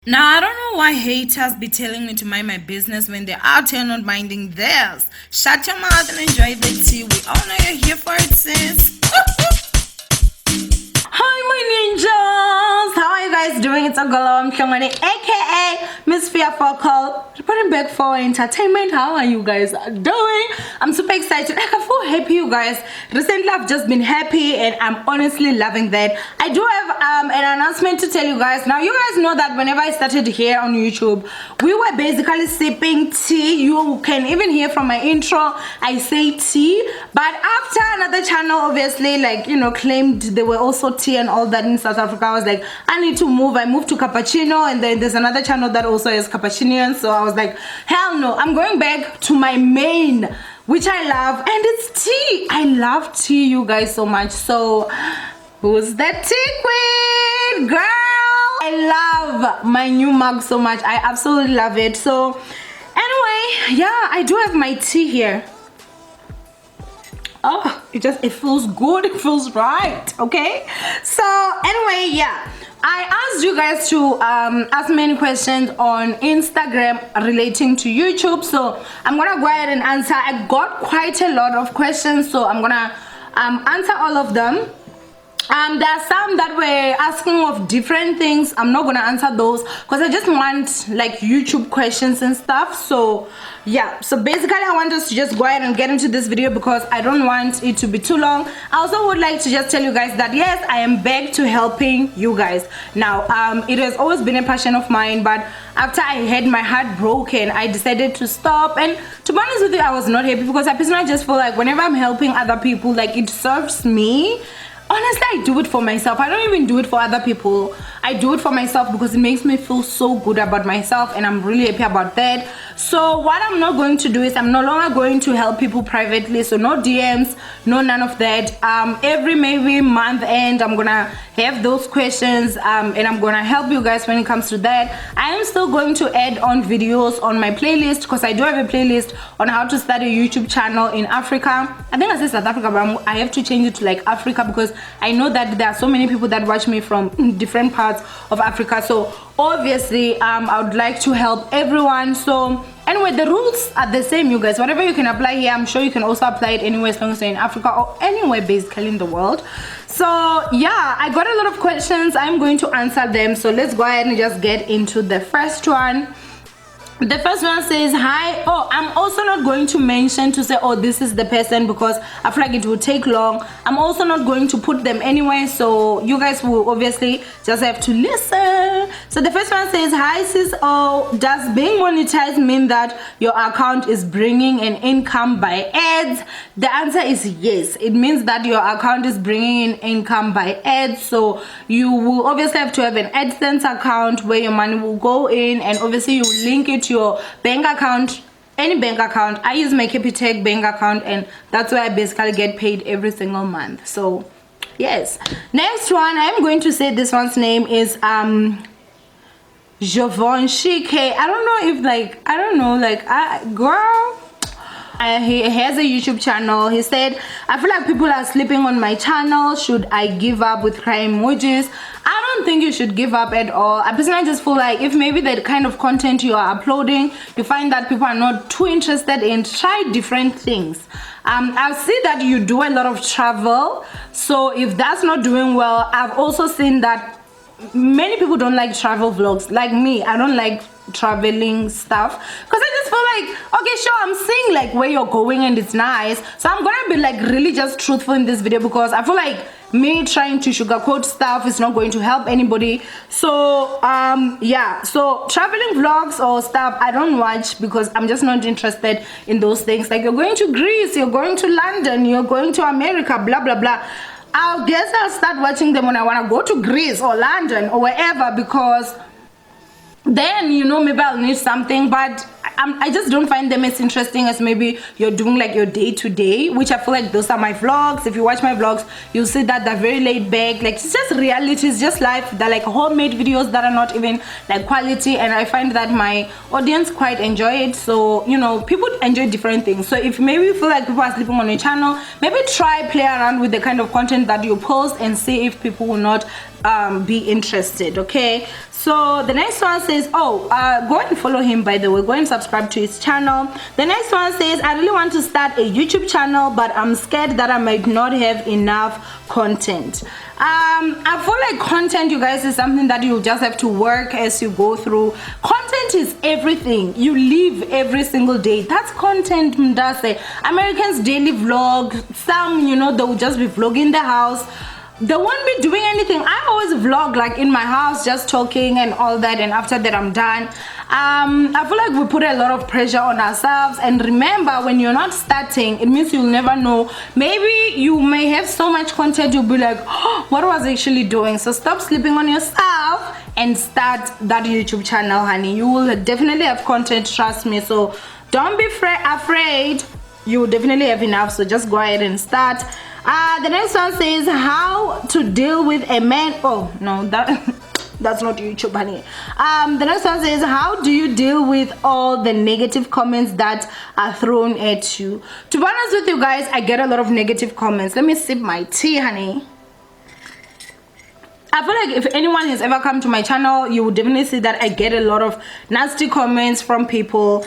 Now, I don't know why haters be telling me to mind my business when they're out here not minding theirs. Shut your mouth and enjoy the tea. We all know you're here for it, sis. Hi, my ninjas! How are you guys doing? It's Ogolo Mshongwane, aka Miss Fear Focal, reporting back for entertainment. How are you guys doing? I'm super excited. I feel happy, you guys. Recently, I've just been happy, and I'm honestly loving that. I do have an announcement to tell you guys. Now, you guys know that whenever I started here on YouTube, we were basically sipping tea. You can even hear from my intro, I say tea. But after another channel, obviously, claimed they were also tea and all that in South Africa, I was like, I need to move. I moved to cappuccino, and then there's another channel that also has cappuccino. So I was like, hell no, I'm going back to my main, which I love, and it's tea. I love tea, you guys, so much. So who's that tea queen, girl? I love my new mug so much. I absolutely love it. So anyway, yeah, I do have my tea here. Oh, it feels good, it feels right. Okay, so anyway, yeah, I asked you guys to ask many questions on Instagram relating to YouTube, so I'm gonna go ahead and answer. I got quite a lot of questions, so I'm gonna answer all of them. There are some that were asking of different things. I'm not gonna answer those because I just want like YouTube questions and stuff. So yeah, so basically I want us to just go ahead and get into this video because I don't want it to be too long. I also would like to just tell you guys that yes, I am back to helping you guys. Now it has always been a passion of mine, but after I had my heart broken, I decided to stop. And to be honest with you, I was not happy because I personally just feel like whenever I'm helping other people, like it serves me. Honestly, I do it for myself. I don't even do it for other people. I do it for myself because it makes me feel so good about myself, and I'm really happy about that. So what I'm not going to do is I'm no longer going to help people privately. So no DMs, no none of that. Every maybe month end, I'm gonna have those questions, and I'm gonna help you guys when it comes to that. I am still going to add on videos on my playlist because I do have a playlist on how to start a YouTube channel in Africa. I think I said South Africa, but I have to change it to like Africa because I know that there are so many people that watch me from different parts of Africa. So obviously I would like to help everyone. So anyway, the rules are the same, you guys. Whatever you can apply here, I'm sure you can also apply it anywhere as long as you're in Africa or anywhere basically in the world. So yeah, I got a lot of questions. I'm going to answer them. So let's go ahead and just get into the first one. The first one says, hi. Oh, I'm also not going to mention to say, oh, this is the person because I feel like it will take long. I'm also not going to put them anyway, so you guys will obviously just have to listen. So the first one says, hi sis, oh, does being monetized mean that your account is bringing an income by ads? The answer is yes. It means that your account is bringing in income by ads. So you will obviously have to have an AdSense account where your money will go in, and obviously you link it to your bank account, any bank account. I use my Capitec bank account, and that's where I basically get paid every single month. So yes, next one, I'm going to say this one's name is Givenchy K. I don't know if girl, he has a YouTube channel. He said, I feel like people are sleeping on my channel. Should I give up with cry emojis? I don't think you should give up at all. I personally just feel like if maybe the kind of content you are uploading, you find that people are not too interested in, try different things. I see that you do a lot of travel. So if that's not doing well, I've also seen that many people don't like travel vlogs. Like me, I don't like traveling stuff because I just feel like, okay, sure, I'm seeing like where you're going and it's nice, so I'm gonna be like really just truthful in this video because I feel like me trying to sugarcoat stuff is not going to help anybody. So yeah, so traveling vlogs or stuff I don't watch because I'm just not interested in those things. Like you're going to Greece, you're going to London, you're going to America, blah blah blah. I guess I'll start watching them when I want to go to Greece or London or wherever, because then, you know, maybe I'll need something. But I just don't find them as interesting as maybe you're doing like your day to day, which I feel like those are my vlogs. If you watch my vlogs, you'll see that they're very laid back, like it's just reality, it's just life. They're like homemade videos that are not even like quality, and I find that my audience quite enjoy it. So you know, people enjoy different things. So if maybe you feel like people are sleeping on your channel, maybe try play around with the kind of content that you post and see if people will not be interested. Okay, so the next one says, oh, go and follow him, by the way, go and subscribe to his channel. The next one says, I really want to start a YouTube channel, but I'm scared that I might not have enough content. I feel like content, you guys, is something that you just have to work as you go through. Content is everything you live every single day. That's content. Mdase Americans daily vlog. Some, you know, they will just be vlogging the house. They won't be doing anything. I always vlog like in my house, just talking and all that, and after that I'm done. I feel like we put a lot of pressure on ourselves, and remember, when you're not starting, it means you'll never know. Maybe you may have so much content, you'll be like, oh, what was I actually doing? So stop sleeping on yourself and start that YouTube channel, honey. You will definitely have content, trust me. So don't be afraid. You will definitely have enough, so just go ahead and start. The next one says, how to deal with a man. Oh no, that's not YouTube, honey. The next one says, how do you deal with all the negative comments that are thrown at you? To be honest with you guys, I get a lot of negative comments. Let me sip my tea, honey. I feel like if anyone has ever come to my channel, you will definitely see that I get a lot of nasty comments from people.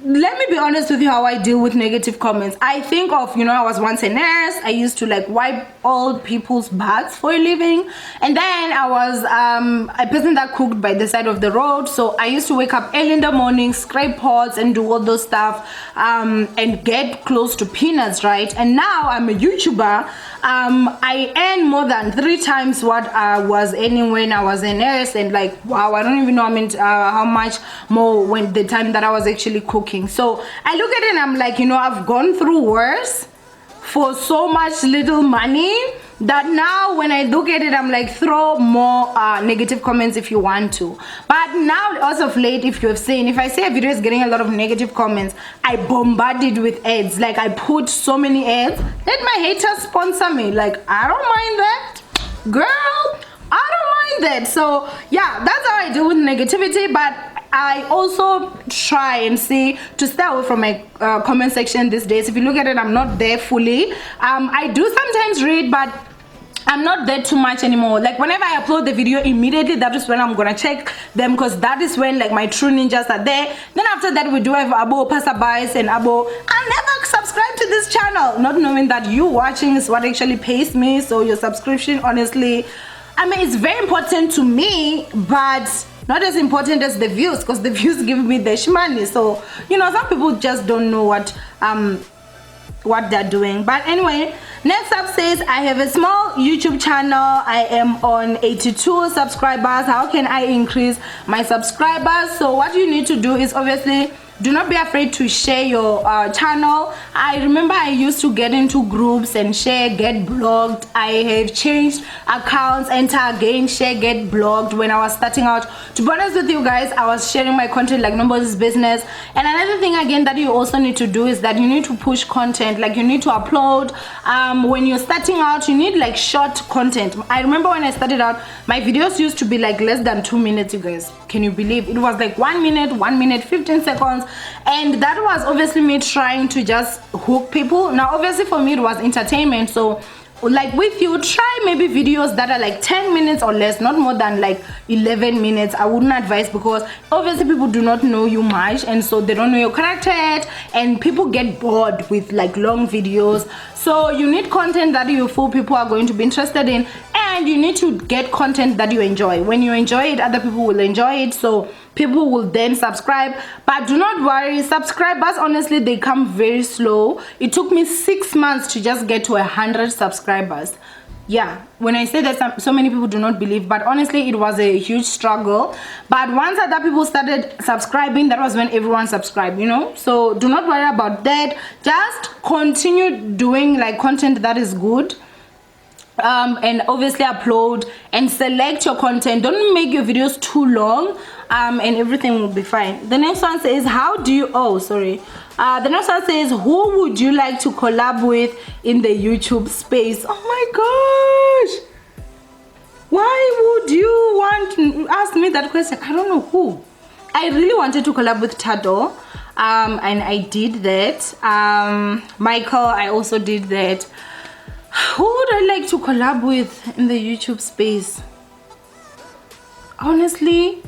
Let me be honest with you how I deal with negative comments. I think of, you know, I was once a nurse. I used to like wipe old people's butts for a living, and then I was a person that cooked by the side of the road. So I used to wake up early in the morning, scrape pots and do all those stuff, and get close to peanuts, right? And now I'm a YouTuber. I earn more than 3 times what I was earning when I was a nurse, and like, wow, I don't even know how much more when the time that I was actually cooking. So I look at it and I'm like, you know, I've gone through worse for so much little money that now when I look at it, I'm like, throw more negative comments if you want to. But now, also of late, if you have seen, if I say a video is getting a lot of negative comments, I bombard it with ads. Like, I put so many ads. Let my haters sponsor me. Like, I don't mind that, girl. I don't mind that. So yeah, that's how I deal with negativity. But I also try and see to stay away from my comment section these days. If you look at it, I'm not there fully. I do sometimes read, but I'm not there too much anymore. Like whenever I upload the video, immediately that is when I'm gonna check them, because that is when like my true ninjas are there. Then after that, we do have abo passerbys and abo. I'll never subscribe to this channel, not knowing that you watching is what actually pays me. So your subscription, honestly, I mean, it's very important to me, but not as important as the views, because the views give me the shmoney. So you know, some people just don't know what they're doing. But anyway, next up says, I have a small YouTube channel. I am on 82 subscribers. How can I increase my subscribers? So what you need to do is, obviously, do not be afraid to share your channel. I remember I used to get into groups and share, get blocked. I have changed accounts, enter again, share, get blocked. When I was starting out, to be honest with you guys, I was sharing my content like nobody's business. And another thing again that you also need to do is that you need to push content. Like you need to upload. When you're starting out, you need like short content. I remember when I started out, my videos used to be like less than 2 minutes, you guys. Can you believe it? Was like 1 minute 15 seconds, and that was obviously me trying to just hook people. Now obviously for me it was entertainment, so like with you, try maybe videos that are like 10 minutes or less, not more than like 11 minutes. I wouldn't advise, because obviously people do not know you much, and so they don't know your character yet, and people get bored with like long videos. So you need content that you feel people are going to be interested in, and you need to get content that you enjoy. When you enjoy it, other people will enjoy it, so people will then subscribe. But do not worry, subscribers, honestly, they come very slow. It took me 6 months to just get to 100 subscribers. Yeah, when I say that, so many people do not believe, but honestly it was a huge struggle. But once other people started subscribing, that was when everyone subscribed, you know. So do not worry about that. Just continue doing like content that is good. and obviously upload and select your content. Don't make your videos too long, and everything will be fine. The next one says, the next one says, who would you like to collab with in the YouTube space? Oh my gosh, why would you want to ask me that question? I don't know who. I really wanted to collab with Tado, and I did that. Michael, I also did that. Who would I like to collab with in the YouTube space? Honestly,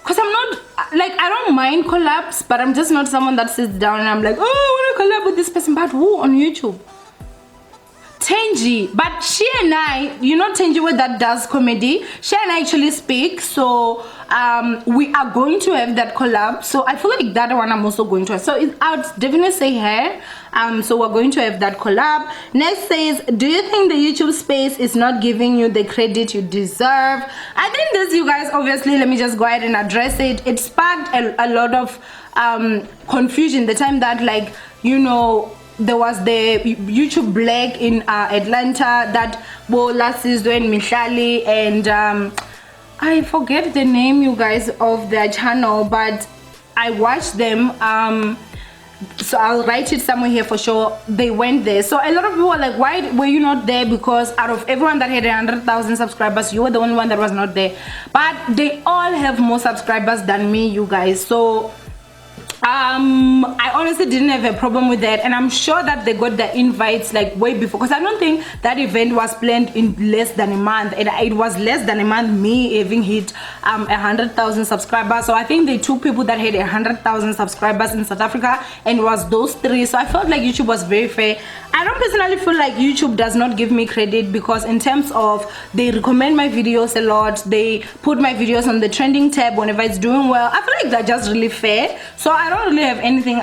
because I'm not, like, I don't mind collabs, but I'm just not someone that sits down and I'm like, oh, I want to collab with this person. But who on YouTube? Tenji, but she and I, you know, Tenji where that does comedy, she and I actually speak, so we are going to have that collab. So I feel like that one I'm also going to have. So I would definitely say her. So we're going to have that collab. Next says, do you think the YouTube space is not giving you the credit you deserve? I think this, you guys, obviously, let me just go ahead and address it. It sparked a lot of confusion the time that, like, you know, there was the YouTube Black in Atlanta that last season, Michali, and I forget the name, you guys, of their channel, but I watched them. So I'll write it somewhere here for sure. They went there. So a lot of people were like, why were you not there? Because out of everyone that had 100,000 subscribers, you were the only one that was not there. But they all have more subscribers than me, you guys. So I honestly didn't have a problem with that, and I'm sure that they got the invites like way before, because I don't think that event was planned in less than a month. It was less than a month me having hit 100,000 subscribers. So I think they took people that had 100,000 subscribers in South Africa, and it was those three. So I felt like YouTube was very fair. I don't personally feel like YouTube does not give me credit, because in terms of they recommend my videos a lot, they put my videos on the trending tab whenever it's doing well. I feel like they're just really fair. So I don't really have anything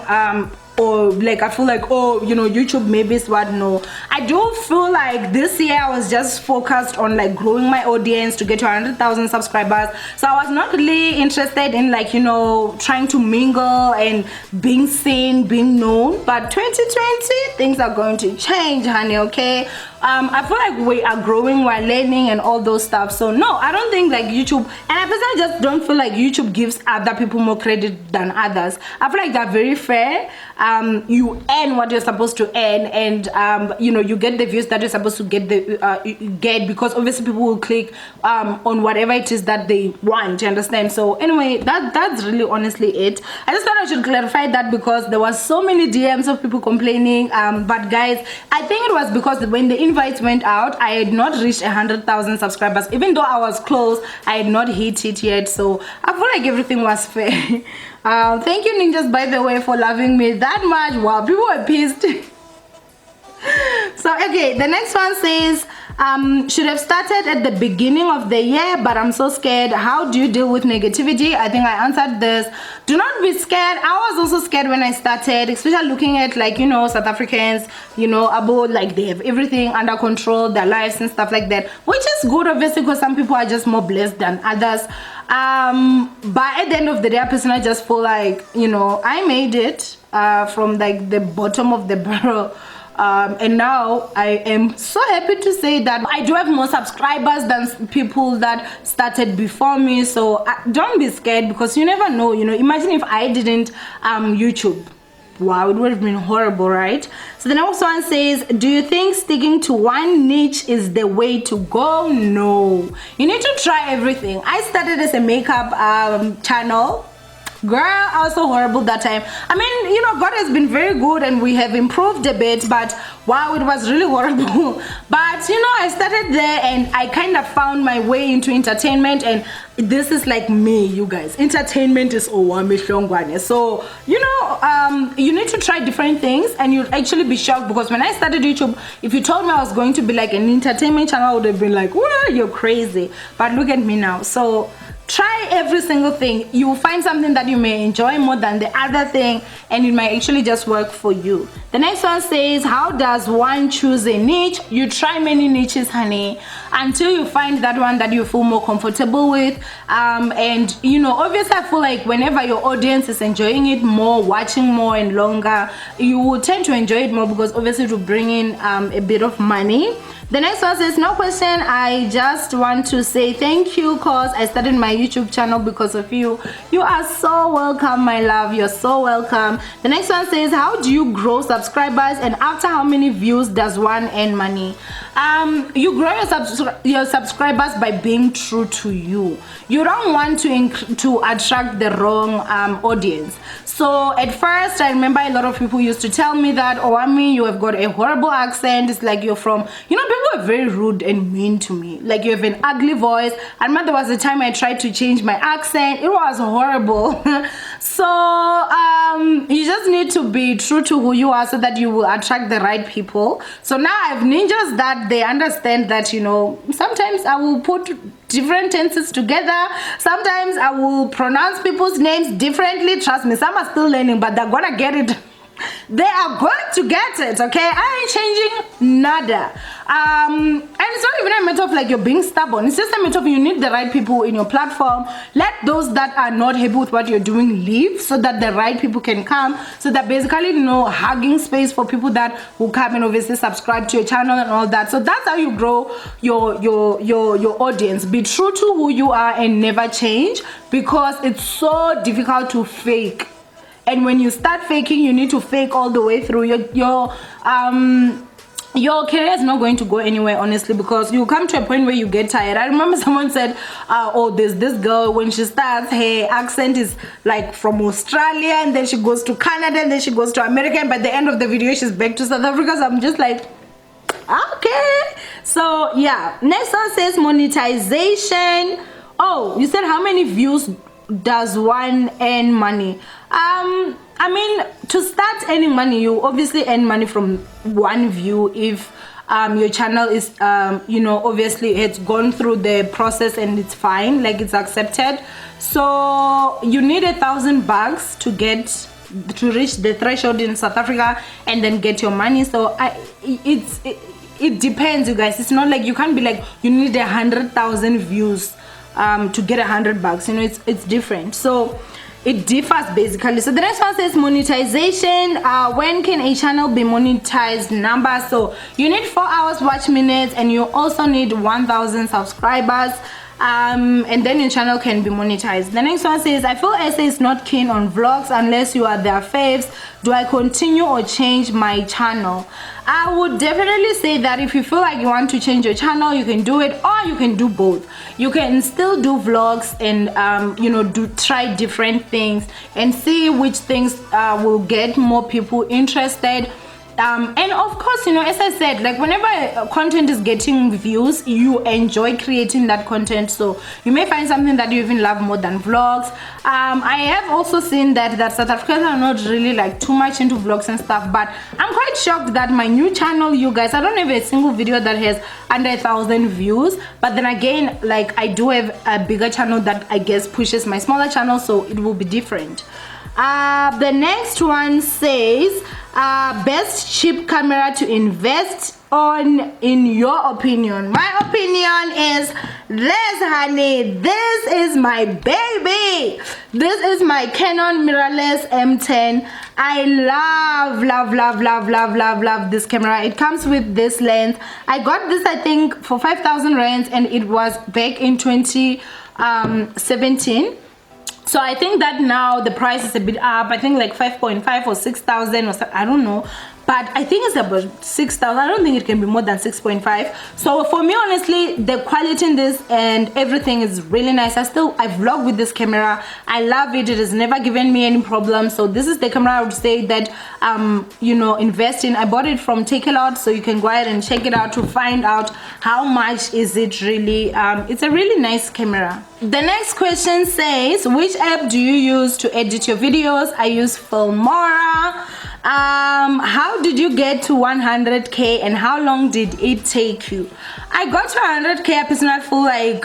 or like I feel like, oh, you know, YouTube maybe is what. No, I do feel like this year I was just focused on like growing my audience to get to 100,000 subscribers. So I was not really interested in, like, you know, trying to mingle and being seen, being known. But 2020, things are going to change, honey, okay? I feel like we are growing, we're learning and all those stuff. So no, I don't think like YouTube, and I personally just don't feel like YouTube gives other people more credit than others. I feel like they're very fair. You earn what you're supposed to earn, and you know, you get the views that you're supposed to get, because obviously people will click on whatever it is that they want, you understand? So anyway, that's really honestly it. I just thought I should clarify that, because there was so many DMs of people complaining, but guys, I think it was because when the invites went out, I had not reached 100,000 subscribers. Even though I was close, I had not hit it yet. So I feel like everything was fair. Thank you, ninjas, by the way, for loving me that much. Wow, people were pissed. So okay, the next one says, should have started at the beginning of the year, but I'm so scared. How do you deal with negativity? I think I answered this. Do not be scared. I was also scared when I started, especially looking at, like, you know, South Africans, you know, about like they have everything under control, their lives and stuff like that, which is good, obviously, because some people are just more blessed than others. But at the end of the day, I personally just feel like, you know, I made it from like the bottom of the barrel. And now I am so happy to say that I do have more subscribers than people that started before me. So don't be scared, because you never know, you know. Imagine if I didn't YouTube. Wow, it would have been horrible, right? So the next one says, do you think sticking to one niche is the way to go? No, you need to try everything. I started as a makeup channel. Girl, I was so horrible that time. I mean, you know, God has been very good and we have improved a bit, but wow, it was really horrible. But you know, I started there and I kind of found my way into entertainment, and this is like me, you guys. Entertainment is Owame. So, you know, you need to try different things, and you'll actually be shocked, because when I started YouTube, if you told me I was going to be like an entertainment channel, I would have been like, well, you're crazy. But look at me now. So try every single thing. You will find something that you may enjoy more than the other thing, and it might actually just work for you. The next one says, how does one choose a niche? You try many niches, honey. until you find that one that you feel more comfortable with. And you know, obviously I feel like whenever your audience is enjoying it more, watching more and longer, you will tend to enjoy it more, because obviously it will bring in a bit of money. The next one says, no question, I just want to say thank you because I started my YouTube channel because of you. You are so welcome, my love. You're so welcome. The next one says, how do you grow subscribers and after how many views does one earn money? You grow your subscribers by being true to you. You don't want to attract the wrong audience. So at first, I remember a lot of people used to tell me that, oh, I mean, you have got a horrible accent. It's like you're from, you know, people are very rude and mean to me. Like you have an ugly voice. I remember there was a time I tried to change my accent. It was horrible. So you just need to be true to who you are so that you will attract the right people. So now I have ninjas that they understand that, you know, sometimes I will put different tenses together. Sometimes I will pronounce people's names differently. Trust me, some are still learning, but they're gonna get it. They are going to get it, okay? I ain't changing nada. And it's not even a matter of like you're being stubborn. It's just a matter of you need the right people in your platform. Let those that are not happy with what you're doing leave so that the right people can come. So that basically, you know, hugging space for people that will come and obviously subscribe to your channel and all that. So that's how you grow your audience. Be true to who you are and never change, because it's so difficult to fake. And when you start faking, you need to fake all the way through. Your career is not going to go anywhere, honestly, because you come to a point where you get tired. I remember someone said, oh, there's this girl, when she starts, her accent is like from Australia, and then she goes to Canada, and then she goes to America, and by the end of the video, she's back to South Africa. So I'm just like, okay. So yeah, next one says monetization. Oh, you said how many views does one earn money? I mean, to start earning money, you obviously earn money from one view if your channel is you know, obviously it's gone through the process and it's fine, like it's accepted. So you need $1,000 to reach the threshold in South Africa and then get your money. So it depends, you guys. It's not like you can't be like you need 100,000 views to get $100. You know, it's different. So it differs basically. So the next one says monetization. When can a channel be monetized? Number. So you need 4 hours watch minutes, and you also need 1,000 subscribers. And then your channel can be monetized. The next one says, I feel SA is not keen on vlogs unless you are their faves. Do I continue or change my channel? I would definitely say that if you feel like you want to change your channel, you can do it, or you can do both. You can still do vlogs and you know, try different things and see which things will get more people interested. And of course, you know, as I said, like whenever content is getting views, you enjoy creating that content. So you may find something that you even love more than vlogs. I have also seen that South Africans are not really like too much into vlogs and stuff, but I'm quite shocked that my new channel, you guys, I don't have a single video that has under 1,000 views. But then again, like I do have a bigger channel that I guess pushes my smaller channel, so it will be different. The next one says, best cheap camera to invest on in your opinion. My opinion is this, honey. This is my baby. This is my Canon mirrorless M10. I love this camera. It comes with this lens. I got this, I think, for 5,000 rands, and it was back in 2017. So I think that now the price is a bit up. I think like 5.5 or 6,000 or so, I don't know. But I think it's about 6,000. I don't think it can be more than 6.5. So for me, honestly, the quality in this and everything is really nice. I vlog with this camera. I love it. It has never given me any problems. So this is the camera I would say that you know, invest in. I bought it from Take A Lot, so you can go ahead and check it out to find out how much is it really. It's a really nice camera. The next question says, which app do you use to edit your videos? I use Filmora. How did you get to 100k and how long did it take you? I got to 100k. I personally feel like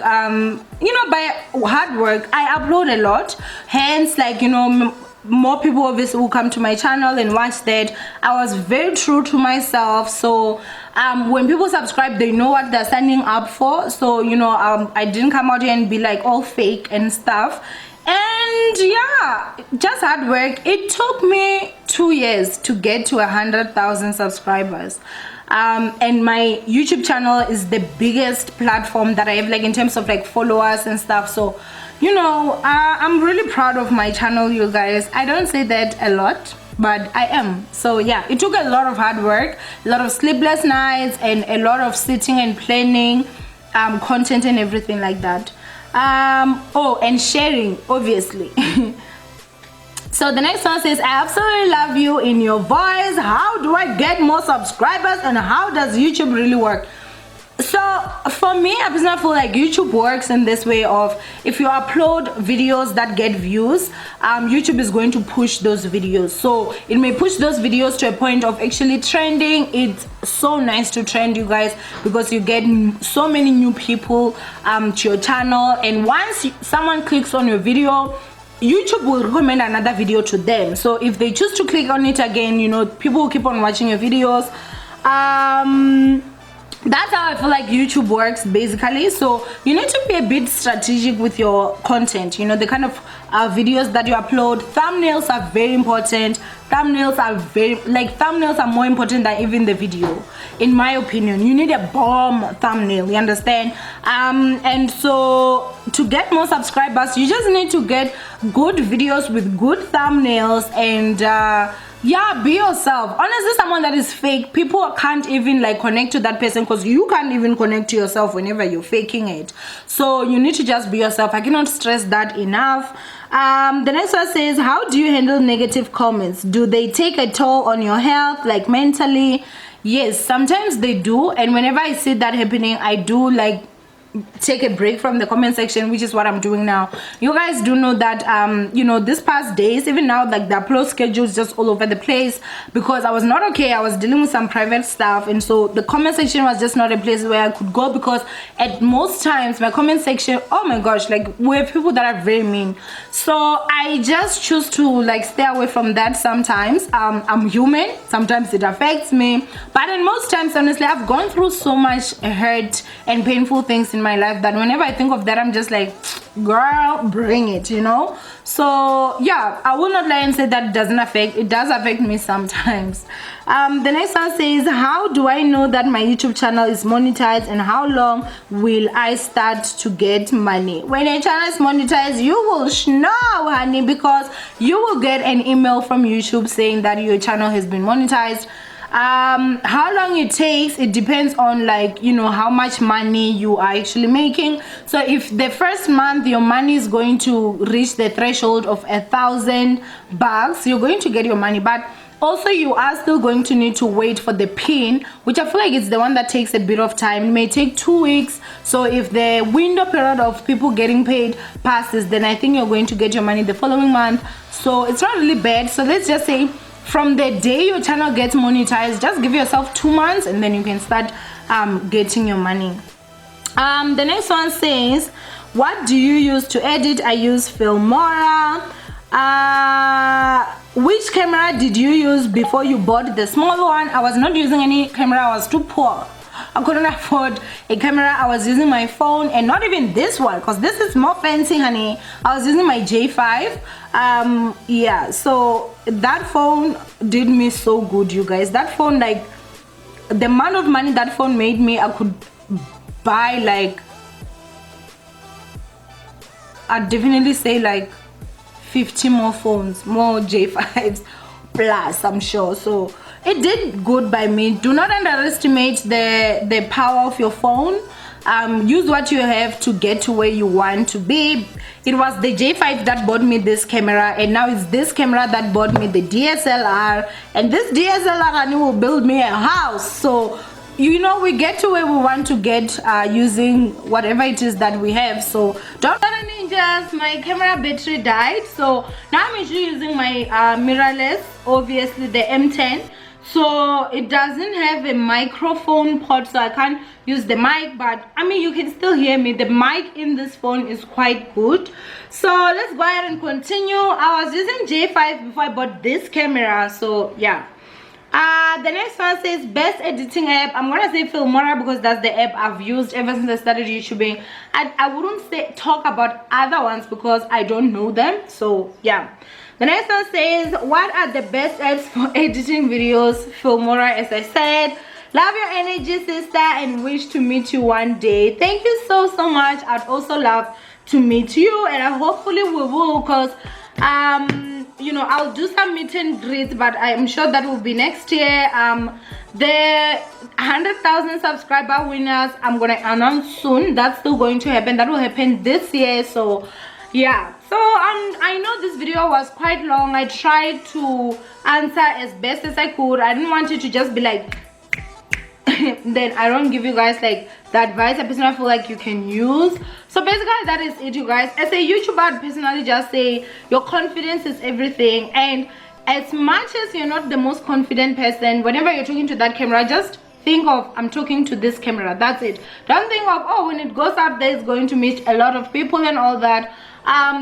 you know, by hard work. I upload a lot, hence like, you know, more people obviously will come to my channel and watch that. I was very true to myself. So when people subscribe, they know what they're signing up for. So you know, I didn't come out here and be like all fake and stuff. And yeah, just hard work. It took me 2 years to get to 100,000 subscribers. And my YouTube channel is the biggest platform that I have, like in terms of like followers and stuff. So you know, I'm really proud of my channel, you guys. I don't say that a lot, but I am. So yeah, it took a lot of hard work, a lot of sleepless nights, and a lot of sitting and planning content and everything like that. Oh, and sharing, obviously. So the next one says, I absolutely love you in your voice. How do I get more subscribers, and how does YouTube really work? So for me, I personally feel like YouTube works in this way of, if you upload videos that get views, YouTube is going to push those videos. So it may push those videos to a point of actually trending. It's so nice to trend, you guys, because you get so many new people to your channel, and once someone clicks on your video, YouTube will recommend another video to them. So if they choose to click on it again, you know, people will keep on watching your videos. That's how I feel like YouTube works basically. So you need to be a bit strategic with your content, you know, the kind of videos that you upload. Thumbnails are very important. Thumbnails are more important than even the video, in my opinion. You need a bomb thumbnail, you understand? And so to get more subscribers, you just need to get good videos with good thumbnails, and yeah, be yourself. Honestly, someone that is fake, people can't even like connect to that person, because you can't even connect to yourself whenever you're faking it. So you need to just be yourself. I cannot stress that enough. The next one says, how do you handle negative comments? Do they take a toll on your health, like mentally? Yes, sometimes they do, and whenever I see that happening, I do like take a break from the comment section, which is what I'm doing now. You guys do know that you know, this past days, even now, like the upload schedule is just all over the place because I was not okay. I was dealing with some private stuff, and so the comment section was just not a place where I could go, because at most times my comment section, oh my gosh, like we're people that are very mean. So I just choose to like stay away from that. Sometimes I'm human, sometimes it affects me, but in most times, honestly, I've gone through so much hurt and painful things in my life that whenever I think of that, I'm just like, girl, bring it, you know. So yeah, I will not lie and say that it doesn't affect. It does affect me sometimes. The next one says, how do I know that my YouTube channel is monetized, and how long will I start to get money? When a channel is monetized, you will know, honey, because you will get an email from YouTube saying that your channel has been monetized. How long it takes, it depends on, like, you know, how much money you are actually making. So if the first month your money is going to reach the threshold of $1,000, you're going to get your money. But also you are still going to need to wait for the pin, which I feel like it's the one that takes a bit of time. It may take 2 weeks. So if the window period of people getting paid passes, then I think you're going to get your money the following month. So it's not really bad. So let's just say from the day your channel gets monetized, just give yourself 2 months, and then you can start getting your money. The next one says, what do you use to edit? I use Filmora. Which camera did you use before you bought the small one? I was not using any camera. I was too poor. I couldn't afford a camera. I was using my phone, and not even this one, because this is more fancy, honey. I was using my J5. Yeah, so that phone did me so good, you guys. That phone, like, the amount of money that phone made me, I could buy, like, I'd definitely say like 50 more phones, more J5s plus, I'm sure. So it did good by me. Do not underestimate the power of your phone. Use what you have to get to where you want to be. It was the J5 that bought me this camera, and now it's this camera that bought me the DSLR, and this DSLR, honey, will build me a house. So you know, we get to where we want to get using whatever it is that we have. So don't worry, ninjas, my camera battery died, so now I'm actually using my mirrorless, obviously the M10. so it doesn't have a microphone port, so I can't use the mic, but I mean you can still hear me. The mic in this phone is quite good. So let's go ahead and continue. I was using J5 before I bought this camera, so yeah. The next one says best editing app. I'm gonna say Filmora because that's the app I've used ever since I started YouTubing. I wouldn't say talk about other ones because I don't know them, so yeah. The next one says what are the best apps for editing videos? Filmora, as I said. Love your energy, sister, and wish to meet you one day. Thank you so much. I'd also love to meet you, and I hopefully we will, because you know, I'll do some meet and greets, but I'm sure that will be next year. The 100,000 subscriber winners I'm gonna announce soon. That's still going to happen. That will happen this year. So yeah, so I know this video was quite long. I tried to answer as best as I could. I didn't want it to just be like then I don't give you guys like the advice I personally feel like you can use. So basically that is it, you guys. As a YouTuber, I'd personally just say your confidence is everything, and as much as you're not the most confident person, whenever you're talking to that camera, just think of I'm talking to this camera. That's it. Don't think of, oh, when it goes out there it's going to meet a lot of people and all that.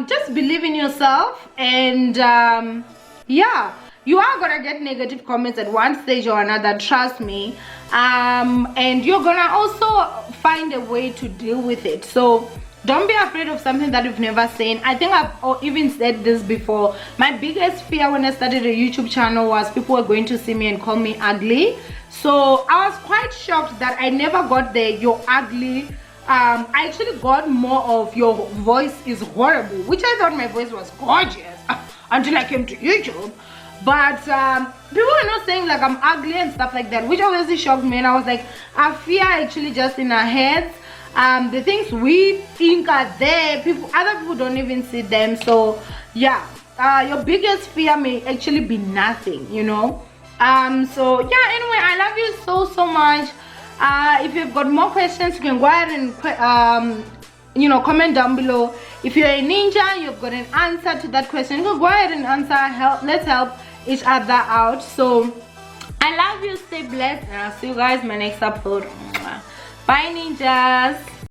Just believe in yourself, and yeah, you are gonna get negative comments at one stage or another, trust me. And you're gonna also find a way to deal with it. So don't be afraid of something that you've never seen. I think I've even said this before. My biggest fear when I started a YouTube channel was people were going to see me and call me ugly. So I was quite shocked that I never got the "you're ugly." I actually got more of "your voice is horrible," which I thought my voice was gorgeous until I came to YouTube. But people were not saying like I'm ugly and stuff like that, which obviously shocked me. And I was like, our fear actually just in our heads. The things we think are there, other people don't even see them. So yeah, your biggest fear may actually be nothing, you know. So yeah, anyway, I love you so much. If you've got more questions, you can go ahead and you know, comment down below. If you're a ninja, you've got an answer to that question, you can go ahead and answer. Let's help each other out. So I love you, stay blessed, and I'll see you guys in my next upload. Bye, ninjas.